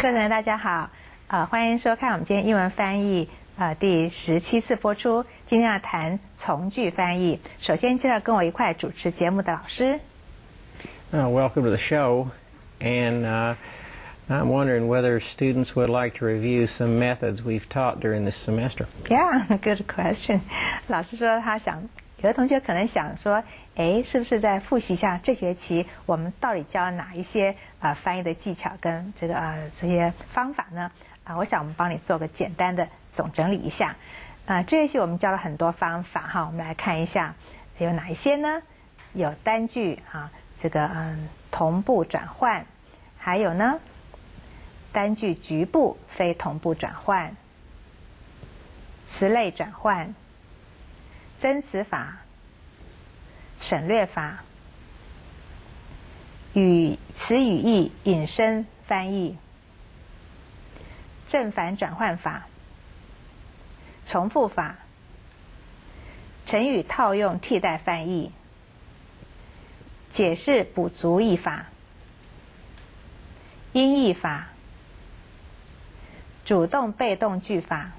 各位同学大家好，欢迎收看我们今天英文翻译第17次播出。今天要谈从句翻译。首先介绍跟我一块主持节目的老师。Welcome to the show, and I'm wondering whether students would like to review some methods we've taught during this semester. Yeah, good question. 老师说他想，有的同学可能想说，是不是再复习一下这学期我们到底教哪一些翻译的技巧跟这些方法呢？我想我们帮你做个简单的总整理一下。这学期我们教了很多方法哈，我们来看一下有哪一些呢？有单句同步转换，还有呢单句局部非同步转换，词类转换，增词法，省略法，词语义引申翻译，正反转换法，重复法，成语套用替代翻译，解释补足译法，音译法，主动被动句法，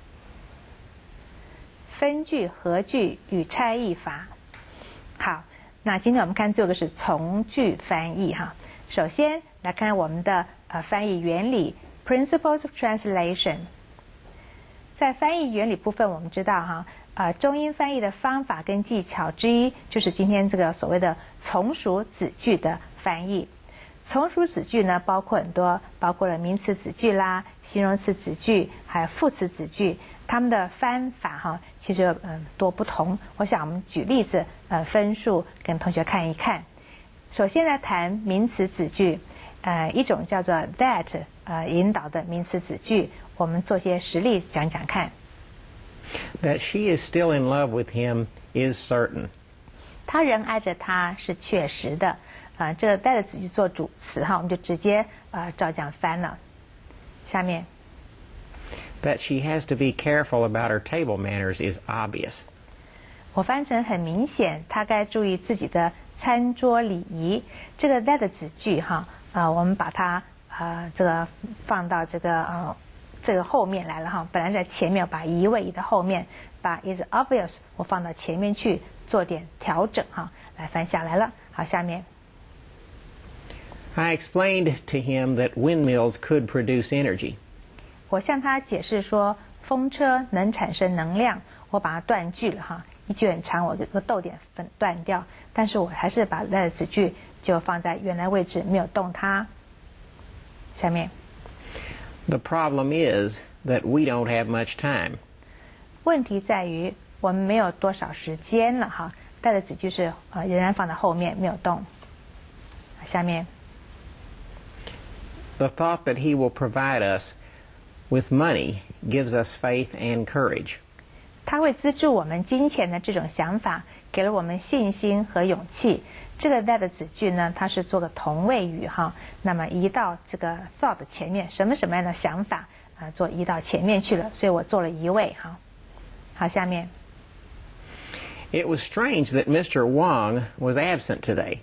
分句合句与拆译法。好，那今天我们看这个是从句翻译哈。首先来看我们的翻译原理 Principles of Translation。 在翻译原理部分，我们知道哈，中英翻译的方法跟技巧之一就是今天这个所谓的从属子句的翻译。从属子句呢，包括很多，包括了名词子句啦、形容词子句，还有副词子句，它们的翻法哈，其实多不同。我想我们举例子分数跟同学看一看。首先来谈名词子句，一种叫做 that 引导的名词子句，我们做些实例讲讲看。That she is still in love with him is certain. 他仍爱着他是确实的。这个that子句做主词哈，我们就直接照这样翻了。下面 That she has to be careful about her table manners is obvious. 我翻成很明显，她该注意自己的餐桌礼仪。这个 that 子句哈，我们把它放到这个后面来了哈。本来在前面，把移位移到后面，把 is obvious 我放到前面去做点调整哈，来翻下来了。好，下面。I explained to him that windmills could produce energy. 我向他解释说，风车能产生能量。我把它断句了哈，一句很长，我这个逗点断掉，但是我还是把that子句就放在原来位置，没有动它。下面 The problem is that we don't have much time. 问题在于我们没有多少时间了哈，that子句是仍然放在后面，没有动。下面The thought that he will provide us with money gives us faith and courage. 他会资助我们金钱的这种想法，给了我们信心和勇气。这个 that 子句呢，它是做个同位语哈，那么移到这个 thought 前面，什么样的想法做移到前面去了，所以我做了移位哈。好，下面 It was strange that Mr. Wang was absent today.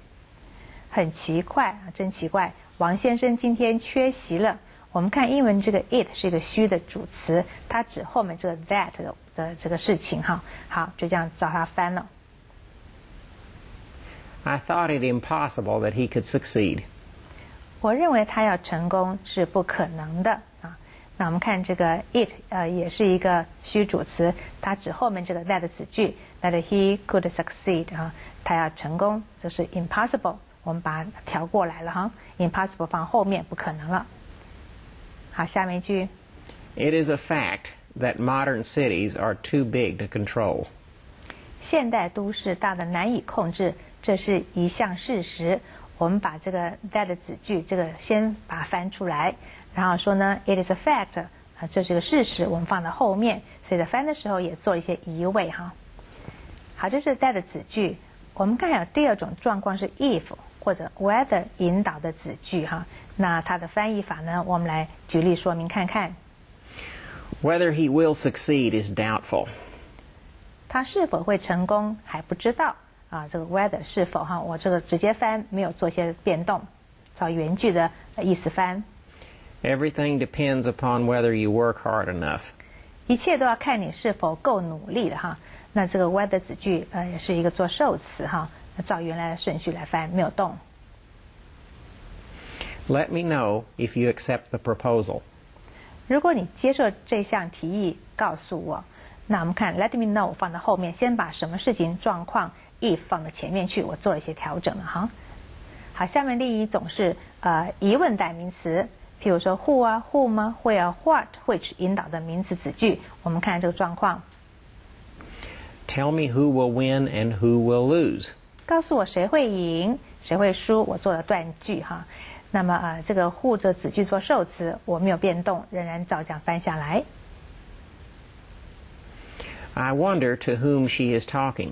很奇怪真奇怪，王先生今天缺席了。我们看英文这个 it 是一个虚的主词，它指后面这个 that 的这个事情哈。好，就这样照它翻了。I thought it impossible that he could succeed. 我认为他要成功是不可能的啊。那我们看这个 it 也是一个虚主词，它指后面这个 that 子句 that he could succeed 啊，他要成功就是 impossible。我们把它调过来了哈 ，impossible 放后面，不可能了。好，下面一句 It is a fact that modern cities are too big to control. 现代都市大的难以控制，这是一项事实。我们把这个 that 子句这个先把它翻出来，然后说呢 ，it is a fact 这是个事实，我们放到后面，所以在翻的时候也做一些移位哈。好，这是 that 子句。我们看有第二种状况是 if 或者 whether 引导的子句哈，那它的翻译法呢，我们来举例说明看看。Whether he will succeed is doubtful. 他是否会成功还不知道啊，这个 whether 是否哈，我这个直接翻，没有做些变动，照原句的意思翻。Everything depends upon whether you work hard enough. 一切都要看你是否够努力了哈。那这个 whether 子句也是一个做受词哈，照原来的顺序来翻，没有动。Let me know if you accept the proposal. 如果你接受这项提议，告诉我。那我们看 let me know 放到后面，先把什么事情状况 if 放到前面去，我做了一些调整了哈。好，下面另一种是疑问代名词，譬如说 who 啊 whom 啊 where 啊 what which 引导的名词子句。我们看这个状况。Tell me who will win and who will lose. 告诉我谁会赢，谁会输，我做了断句哈。那么这个 who 这子句做受词，我没有变动，仍然照这样翻下来。I wonder to whom she is talking.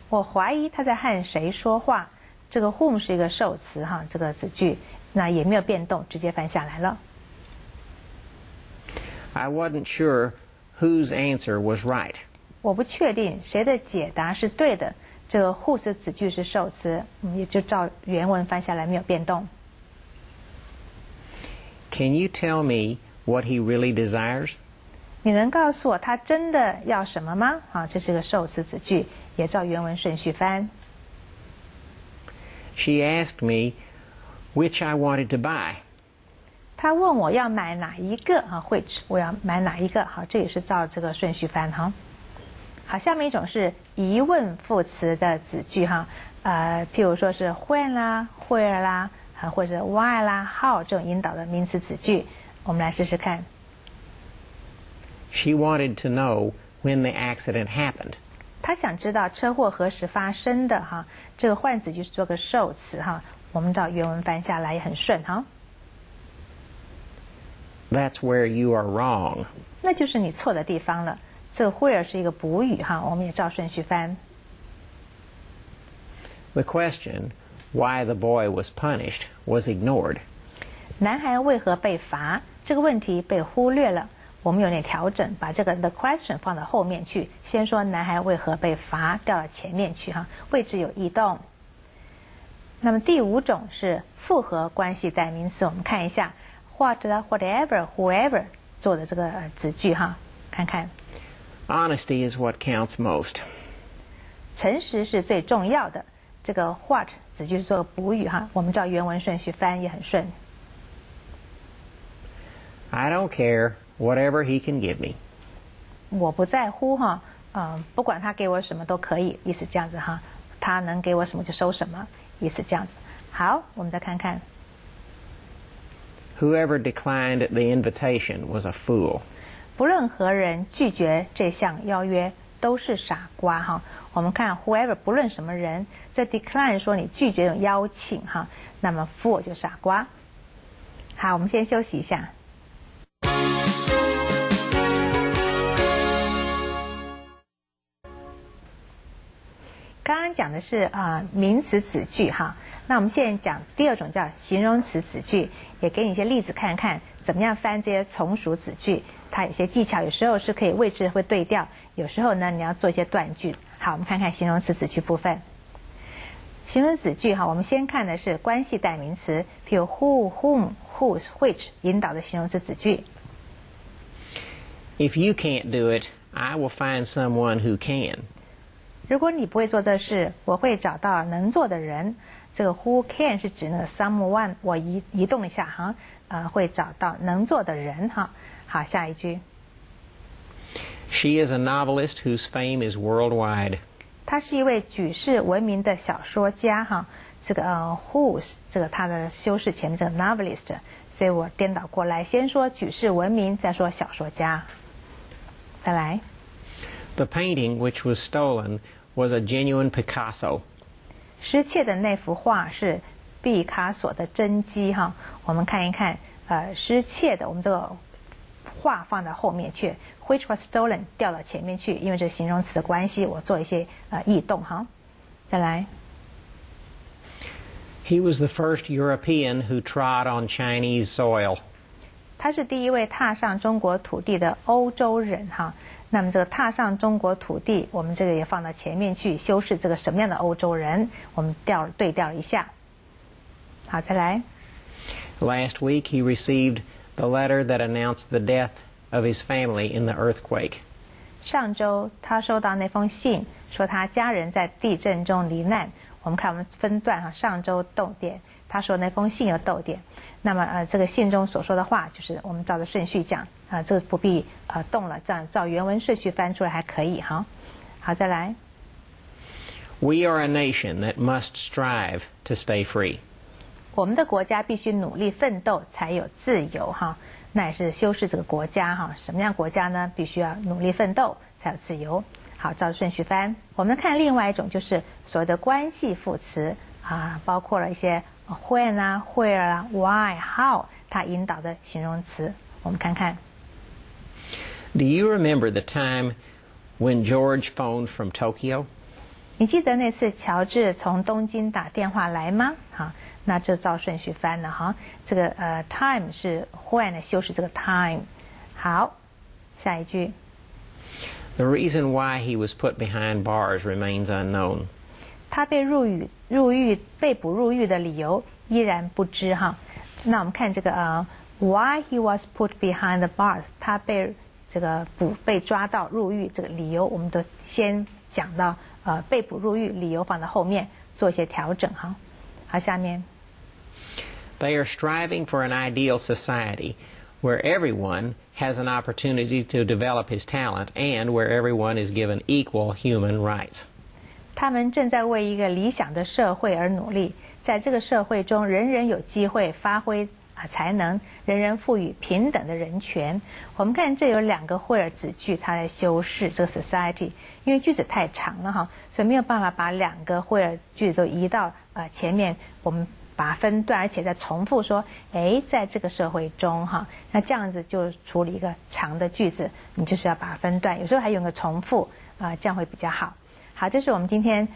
我怀疑他在和谁说话。这个 whom 是一个受词哈，这个子句那也没有变动，直接翻下来了。I wasn't sure whose answer was right. 我不确定谁的解答是对的。这个 whose 子句是受词，也就照原文翻下来，没有变动。Can you tell me what he really desires? 你能告诉我他真的要什么吗？啊，这是个受词子句，也照原文顺序翻。She asked me which I wanted to buy. 他问我要买哪一个啊 which 我要买哪一个？好，这也是照这个顺序翻哈。好，下面一种是疑问副词的子句哈，譬如说是 when 啦 where 啦，或者 why 啦 how 这种引导的名词子句，我们来试试看。She wanted to know when the accident happened. 他想知道车祸何时发生的哈，这个换子句是做个受词哈，我们照原文翻下来也很顺哈。That's where you are wrong. 那就是你错的地方了。这个 where 是一个补语哈，我们也照顺序翻。The question, why the boy was punished, was ignored. 男孩为何被罚？这个问题被忽略了。我们有点调整，把这个 the question 放到后面去，先说男孩为何被罚，调到前面去哈，位置有异动。那么第五种是复合关系代名词，我们看一下 what 啦 whatever whoever 做的这个子句哈，看看。Honesty is what counts most. 诚实是最重要的。这个 what 子句是做个补语哈，我们照原文顺序翻也很顺。I don't care whatever he can give me. 我不在乎哈，不管他给我什么都可以，意思这样子哈，他能给我什么就收什么，意思这样子。好，我们再看看。Whoever declined the invitation was a fool. 不论何人拒绝这项邀约，都是傻瓜哈。我们看 whoever 不论什么人，在 decline 说你拒绝这种邀请哈，那么 fool 就傻瓜。好，我们先休息一下。刚刚讲的是名词子句哈，那我们现在讲第二种叫形容词子句，也给你一些例子看看怎么样翻这些从属子句，它有些技巧，有时候是可以位置会对调，有时候呢你要做一些断句。好，我们看看形容词子句部分。形容词子句哈，我们先看的是关系代名词，譬如 who whom whose which 引导的形容词子句。If you can't do it, I will find someone who can. 如果你不会做这事，我会找到能做的人。这个 who can 是指那个 someone， 我移动一下哈，会找到能做的人哈。好，下一句。She is a novelist whose fame is worldwide. 他是一位举世闻名的小说家哈。这个whose 这个它的修饰前面这个 novelist， 所以我颠倒过来，先说举世闻名，再说小说家。再来。The painting which was stolen was a genuine Picasso. 失窃的那幅画是毕卡索的真迹哈。我们看一看，失窃的，我们这个画放到后面去 ，which was stolen 调到前面去，因为这形容词的关系，我做一些异动哈。再来。He was the first European who trod on Chinese soil. 他是第一位踏上中国土地的欧洲人哈。那么这个踏上中国土地，我们这个也放到前面去修饰这个什么样的欧洲人，我们对调一下。好，再来。Last week he received the letter that announced the death of his family in the earthquake. 上周他收到那封信，说他家人在地震中罹难。我们看我们分段哈，上周逗点，他说那封信有逗点。那么这个信中所说的话，就是我们照着顺序讲这个不必动了，这样照原文顺序翻出来还可以哈。好，再来。We are a nation that must strive to stay free. 我们的国家必须努力奋斗才有自由哈，那也是修饰这个国家哈。什么样国家呢？必须要努力奋斗才有自由。好，照顺序翻。我们看另外一种就是所谓的关系副词包括了一些 when 啊、where 啊、why、how 它引导的形容词。我们看看。Do you remember the time when George phoned from Tokyo? 你记得那次乔治从东京打电话来吗？好，那就照顺序翻了哈。这个time 是 when 修饰这个 time。好，下一句。The reason why he was put behind bars remains unknown. 他被被捕入狱的理由依然不知哈。那我们看这个why he was put behind the bars， 他被这个被抓到入狱这个理由，我们都先讲到被捕入狱理由放到后面做一些调整哈。好，下面。They are striving for an ideal society where everyone has an opportunity to develop his talent and where everyone is given equal human rights. 他们正在为一个理想的社会而努力，在这个社会中，人人有机会发挥才能，人人赋予平等的人权。我们看这有两个会儿子句，它来修饰这个 society， 因为句子太长了哈，所以没有办法把两个会儿句子都移到前面，我们把它分段，而且再重复说，在这个社会中哈，那这样子就处理一个长的句子，你就是要把它分段，有时候还有个重复这样会比较好。好，这是我们今天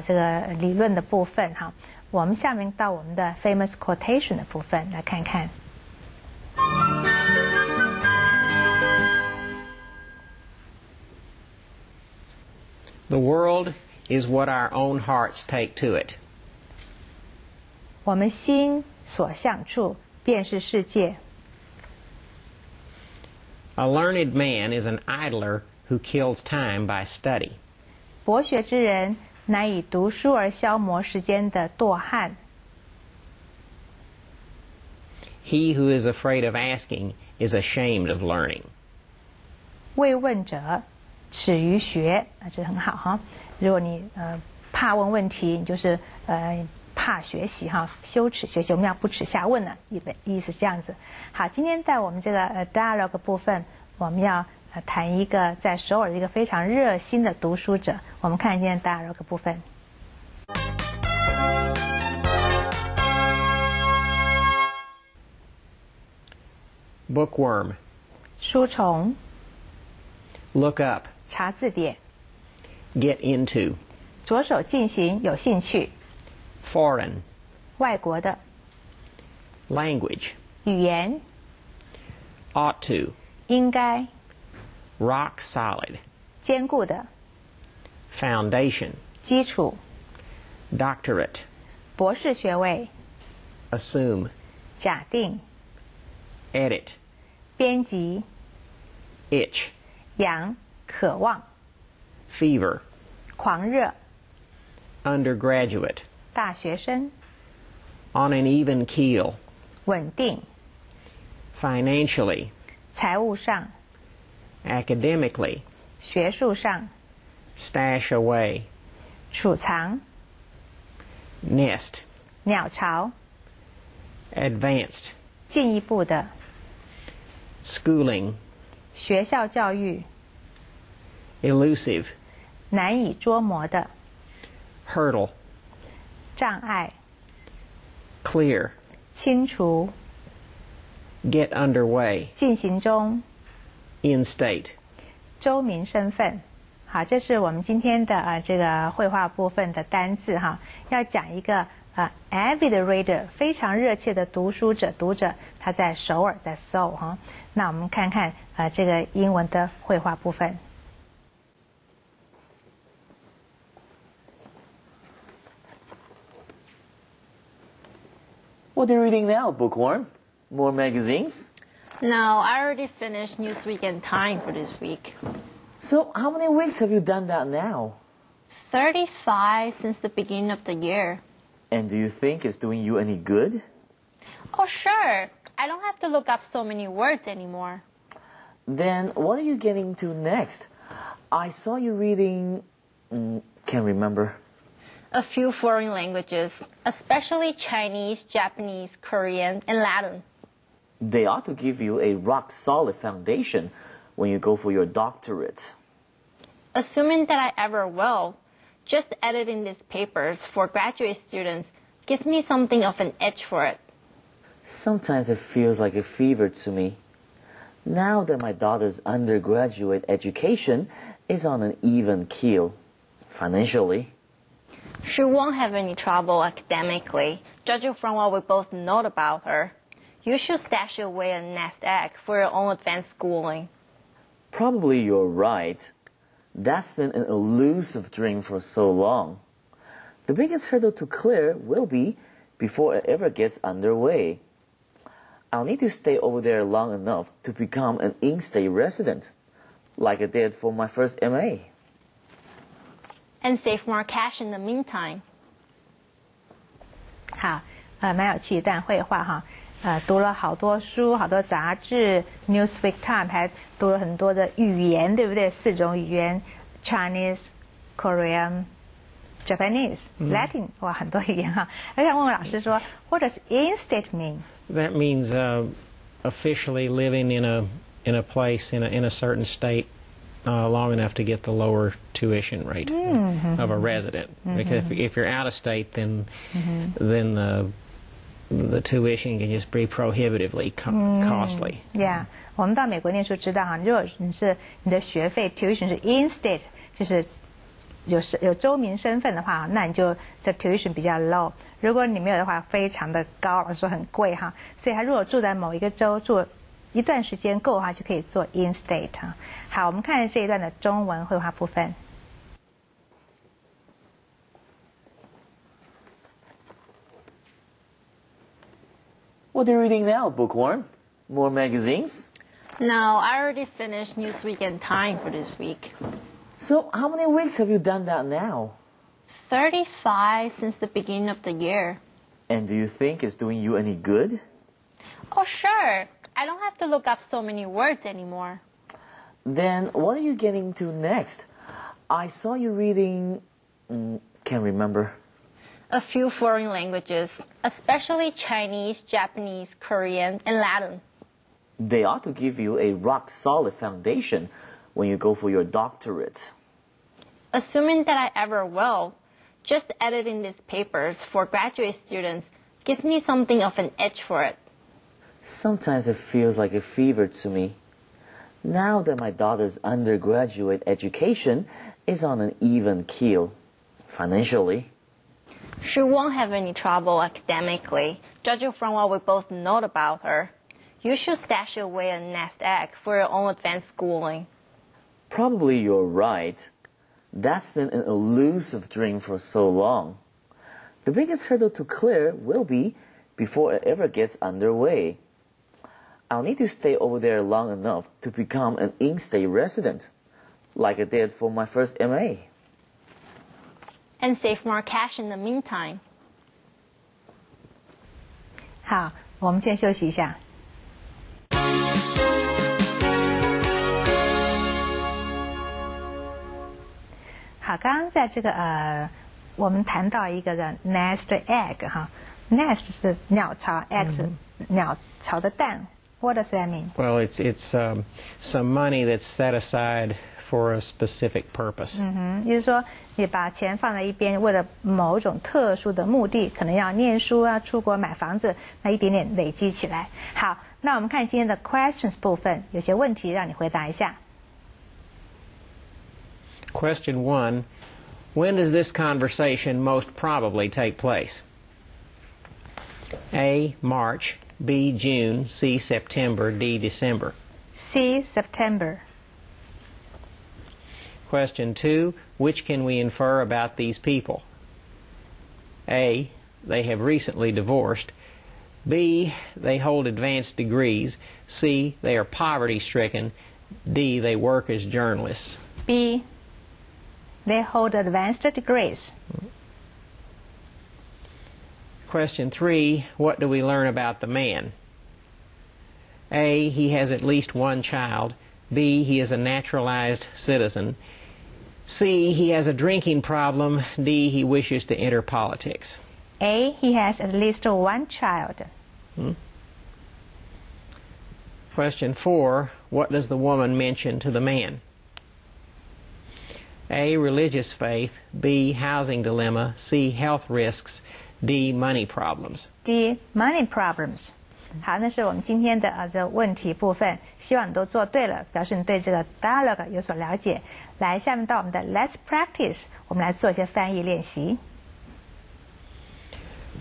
这个理论的部分哈。我们下面到我们的 famous quotation 的部分来看看。The world is what our own hearts take to it. 我们心所向处便是世界。A learned man is an idler who kills time by study. 博学之人乃以读书而消磨时间的惰汉。He who is afraid of asking is ashamed of learning. 未问者耻于学，这很好哈。如果你怕问问题，你就是怕学习哈，羞耻学习，我们要不耻下问呢，意思是这样子。好，今天在我们这个dialogue 部分，我们要谈一个在首尔的一个非常热心的读书者。我们看今天 dialogue 部分。Bookworm. 书虫。Look up. 查字典。Get into. 着手进行，有兴趣。Foreign. 外国的。Language. 语言。Ought to. 应该。Rock solid. 坚固的。Foundation. 基础。Doctorate. 博士学位。Assume. 假定。Edit. 编辑。Itch. 痒，渴望。Fever. 狂热。Undergraduate. 大学生。On an even keel. 稳定。Financially. 财务上。Academically. 学术上。Stash away. 储藏。Nest. 鸟巢。Advanced. 进一步的。Schooling. 学校教育。Elusive. 难以捉摸的。Hurdle. 障碍。Clear. 清除。Get underway. 进行中。In state. 州民身份。好，这是我们今天的这个绘画部分的单字哈。要讲一个avid reader 非常热切的读者，他在首尔，在 Seoul 哈。那我们看看这个英文的绘画部分。What are you reading now, Bookworm? More magazines? No, I already finished Newsweek and Time for this week. So how many weeks have you done that now? 35 since the beginning of the year. And do you think it's doing you any good? Oh, sure. I don't have to look up so many words anymore. Then what are you getting to next? I saw you reading... can't remember. A few foreign languages, especially Chinese, Japanese, Korean, and Latin. They ought to give you a rock-solid foundation when you go for your doctorate. Assuming that I ever will, just editing these papers for graduate students gives me something of an edge for it. Sometimes it feels like a fever to me. Now that my daughter's undergraduate education is on an even keel, financially. She won't have any trouble academically, judging from what we both know about her. You should stash away a nest egg for your own advanced schooling. Probably you're right. That's been an elusive dream for so long. The biggest hurdle to clear will be before it ever gets underway. I'll need to stay over there long enough to become an in-state resident, like I did for my first MA. And save more cash in the meantime. 好，蛮有趣一段绘画哈。读了好多书，好多杂志 ，Newsweek Time 还读了很多的语言，对不对？4种语言 ：Chinese、Korean、Japanese、Latin，哇，很多语言哈。而且问我老师说 ，What does in-state mean? That means officially living in a place in a certain state long enough to get the lower tuition rate of a resident. Because if you're out of state, then the tuition can just be prohibitively costly. Yeah， 我们到美国念书知道哈，如果你的学费 tuition 是 in-state， 就是有州民身份的话，那你就这 tuition 比较 low。如果你没有的话，非常的高，老师说很贵哈。所以他如果住在某一个州住一段时间够的话，就可以做 in-state 哈。好，我们看这一段的中文绘画部分。What are you reading now, Bookworm? More magazines? No, I already finished Newsweek and Time for this week. So how many weeks have you done that now? 35 since the beginning of the year. And do you think it's doing you any good? Oh, sure. I don't have to look up so many words anymore. Then what are you getting to next? I saw you reading... can't remember. A few foreign languages, especially Chinese, Japanese, Korean, and Latin. They ought to give you a rock-solid foundation when you go for your doctorate. Assuming that I ever will, just editing these papers for graduate students gives me something of an edge for it. Sometimes it feels like a fever to me. Now that my daughter's undergraduate education is on an even keel, financially. She won't have any trouble academically, judging from what we both know about her. You should stash away a nest egg for your own advanced schooling. Probably you're right. That's been an elusive dream for so long. The biggest hurdle to clear will be before it ever gets underway. I'll need to stay over there long enough to become an in-state resident, like I did for my first MA. And save more cash in the meantime. 好，我们先休息一下。好，刚刚在这个我们谈到一个的 nest egg 哈 ，nest 是鸟巢 ，egg 是鸟巢的蛋。What does that mean? Well, it's some money that's set aside for a specific purpose. 也就是说，你把钱放在一边，为了某种特殊的目的，可能要念书啊、出国买房子，那一点点累积起来。好，那我们看今天的 questions 部分，有些问题让你回答一下。Question 1. When does this conversation most probably take place? A. March. B. June. C. September. D. December. C. September. Question 2. Which can we infer about these people? A. They have recently divorced. B, they hold advanced degrees. C, they are poverty-stricken. D, they work as journalists. B, they hold advanced degrees. Question 3, what do we learn about the man? A, he has at least one child. B, he is a naturalized citizen. C, he has a drinking problem. D, he wishes to enter politics. A, he has at least one child. Question 4, what does the woman mention to the man? A, religious faith. B, housing dilemma. C, health risks. D, money problems. D, money problems. 好，那是我们今天的这问题部分，希望你都做对了，表示你对这个 dialogue 有所了解。来，下面到我们的 Let's practice， 我们来做一些翻译练习。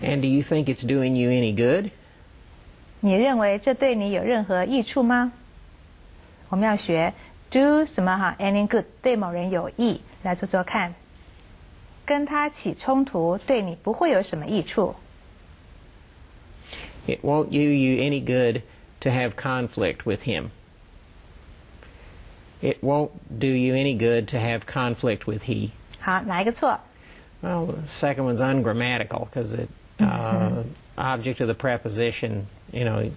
And do you think it's doing you any good? 你认为这对你有任何益处吗？我们要学 do 什么哈 any good 对某人有益，来做做看。跟他起冲突对你不会有什么益处。It won't do you any good to have conflict with him. It won't do you any good to have conflict with he. 好，哪一个错？ Well, the second one's ungrammatical because it object of the preposition, you know,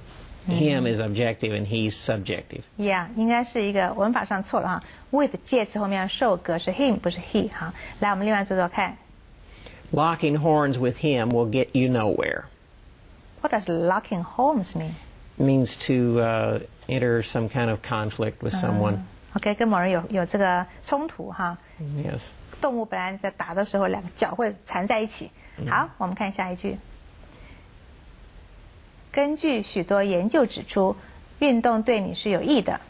him is objective and he's subjective. Yeah， 应该是一个文法上错了哈。With 介词后面要受格是 him 不是 he 哈。来，我们另外做做看。Locking horns with him will get you nowhere. What does locking horns mean? It means to enter some kind of conflict with someone. OK， 跟某人有这个冲突哈。Yes. 动物本来在打的时候，两个脚会缠在一起。好，我们看下一句。根据许多研究指出，运动对你是有益的。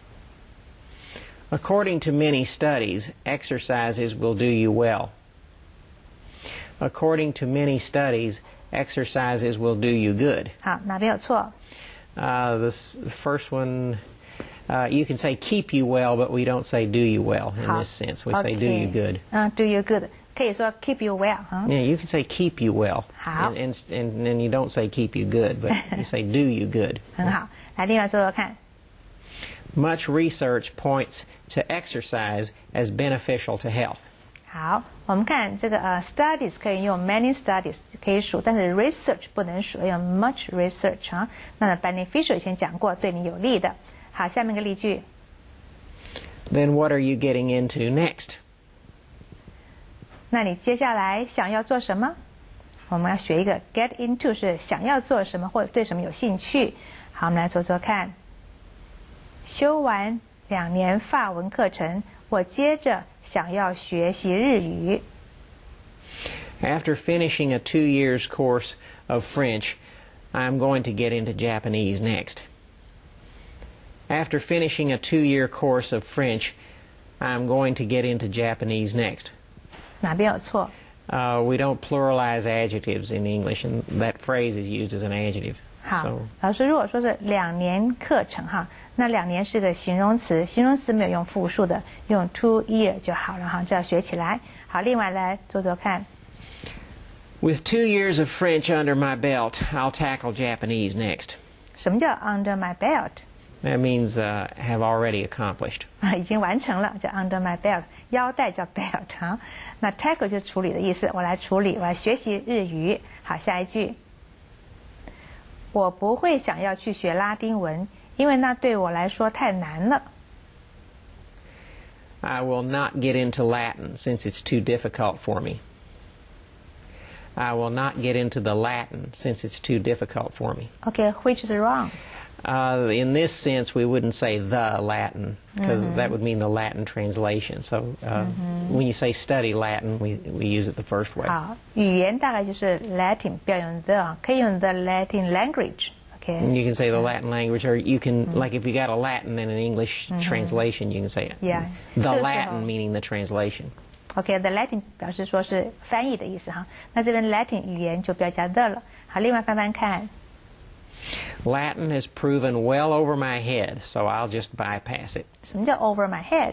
According to many studies, exercises will do you well. According to many studies, exercises will do you good. 好，哪边有错？ This first one, you can say keep you well, but we don't say do you well in this sense. We say do you good. do you good 可以说 keep you well 哈。Yeah, you can say keep you well. 好。And you don't say keep you good, but you say do you good. 很好，来另外做做看。Much research points to exercise as beneficial to health. 好，我们看这个studies 可以用 many studies 可以数，但是 research 不能数，要用 much research 啊。那 beneficial 以前讲过，对你有利的。好，下面一个例句。Then what are you getting into next? 那你接下来想要做什么？我们要学一个 get into 是想要做什么或者对什么有兴趣。好，我们来做做看。修完2年法文课程，我接着想要学习日语。After finishing a 2 years course of French, I'm going to get into Japanese next. After finishing a 2-year course of French, I'm going to get into Japanese next. 哪边有错？ We don't pluralize adjectives in English, and that phrase is used as an adjective. 好 So,，老师如果说是2年课程哈，那2年是个形容词，形容词没有用复数的，用 2 year 就好了哈，这要学起来。好，另外来做做看。with 2 years of French under my belt, I'll tackle Japanese next. 什么叫 under my belt？ That means have already accomplished. 已经完成了，叫 under my belt， 腰带叫 belt 哈。那 tackle 就是处理的意思，我来处理，我来学习日语。好，下一句。我不会想要去学拉丁文，因为那对我来说太难了。I will not get into Latin since it's too difficult for me. I will not get into the Latin since it's too difficult for me. Okay, which is wrong? In this sense, we wouldn't say the Latin, because that would mean the Latin translation. So when you say study Latin, we use it the first way. 好，语言大概就是 Latin， 不要用 the， 可以用 the Latin language。Okay. And you can say the Latin language, or you can, like if you got a Latin and an English translation, you can say it. Yeah. The 这个时候 Latin meaning the translation. OK，the Latin 表示说是翻译的意思哈。那这边 Latin 语言就不要加 the 了。好，另外翻翻看。Latin has proven well over my head, so I'll just bypass it. 什么叫 over my head？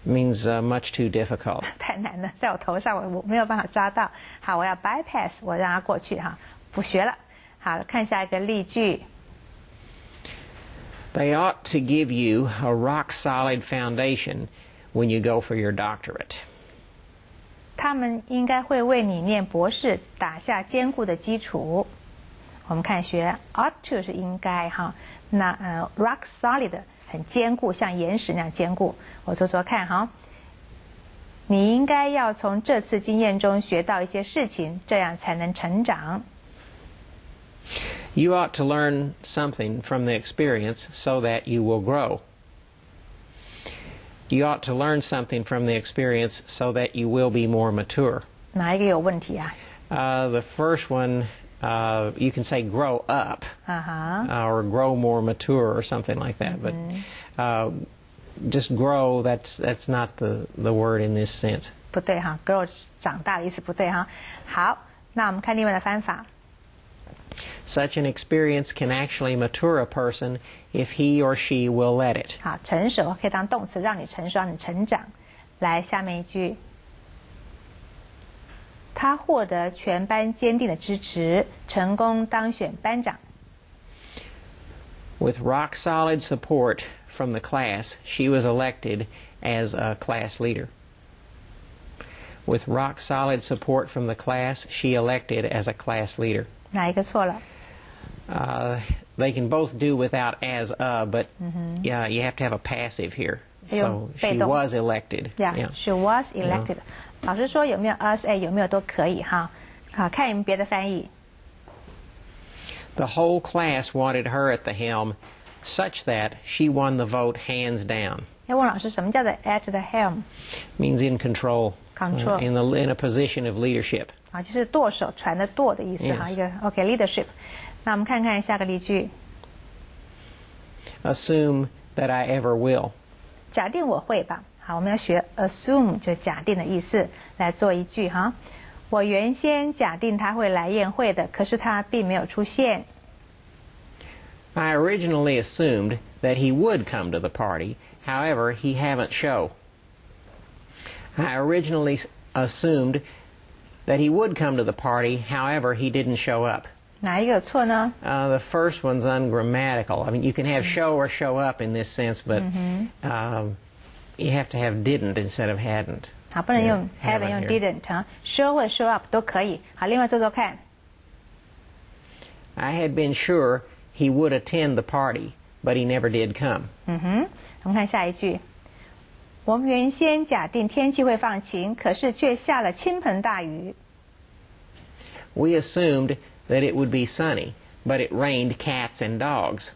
It means much too difficult. 太难了，在我头上我没有办法抓到。好，我要 bypass， 我让它过去哈，不学了。好，看下一个例句。They ought to give you a rock-solid foundation when you go for your doctorate. 他们应该会为你念博士打下坚固的基础。我们看学 ought to 是应该哈，那rock solid 很坚固，像岩石那样坚固。我做做看哈。你应该要从这次经验中学到一些事情，这样才能成长。You ought to learn something from the experience so that you will grow. You ought to learn something from the experience so that you will be more mature. 哪一个有问题啊？ The first one, you can say grow up, or grow more mature or something like that. But just grow, that's not the word in this sense. 不对哈 ，grow 长大的意思不对哈。好，那我们看另外的翻法。Such an experience can actually mature a person if he or she will let it. 好，成熟可以当动词，让你成熟，让你成长。来，下面一句，他获得全班坚定的支持，成功当选班长。With rock-solid support from the class, she was elected as a class leader. With rock-solid support from the class, she elected as a class leader. 哪一个错了？ They can both do without as a, but yeah, you have to have a passive here. So she was elected. Yeah, she was elected. 老师说有没有 as a 有没有都可以哈。好，看有没有别的翻译。The whole class wanted her at the helm, such that she won the vote hands down. 要问老师什么叫做 at the helm？ Means in control. Control. In a position of leadership. 啊，就是舵手船的舵的意思哈， Yes. 一个 OK leadership。那我们看看下个例句。Assume that I ever will. 假定我会吧。好，我们要学 assume 就是假定的意思，来做一句哈。我原先假定他会来宴会的，可是他并没有出现。I originally assumed that he would come to the party, however, he haven't show. I originally assumed that he would come to the party, however, he didn't show up. 哪一个有错呢？ The first one's ungrammatical. I mean, you can have show or show up in this sense, but you have to have didn't instead of hadn't. 好，不能用 haven't 用 didn't 哈 ，show 或 show up 都可以。好，另外做做看。I had been sure he would attend the party, but he never did come. 我们看下一句。我们原先假定天气会放晴，可是却下了倾盆大雨。We assumed that it would be sunny, but it rained cats and dogs.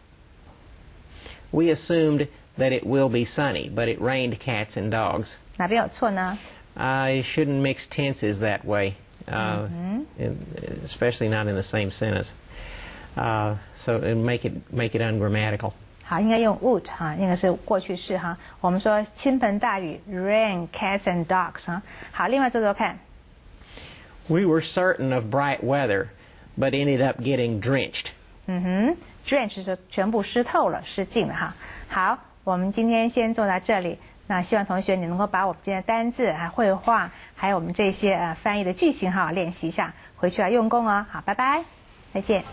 We assumed that it will be sunny, but it rained cats and dogs. 哪边有错呢？ I shouldn't mix tenses that way, especially not in the same sentence. So make it ungrammatical. 好，应该用 would 哈，应该是过去式哈。我们说倾盆大雨 rain cats and dogs 哈。好，另外做做看。We were certain of bright weather, but ended up getting drenched. Drenched 是全部湿透了，湿尽了哈。好，我们今天先做到这里。那希望同学你能够把我们今天的单字、绘画，还有我们这些翻译的句型哈练习一下，回去要用功哦。好，拜拜，再见。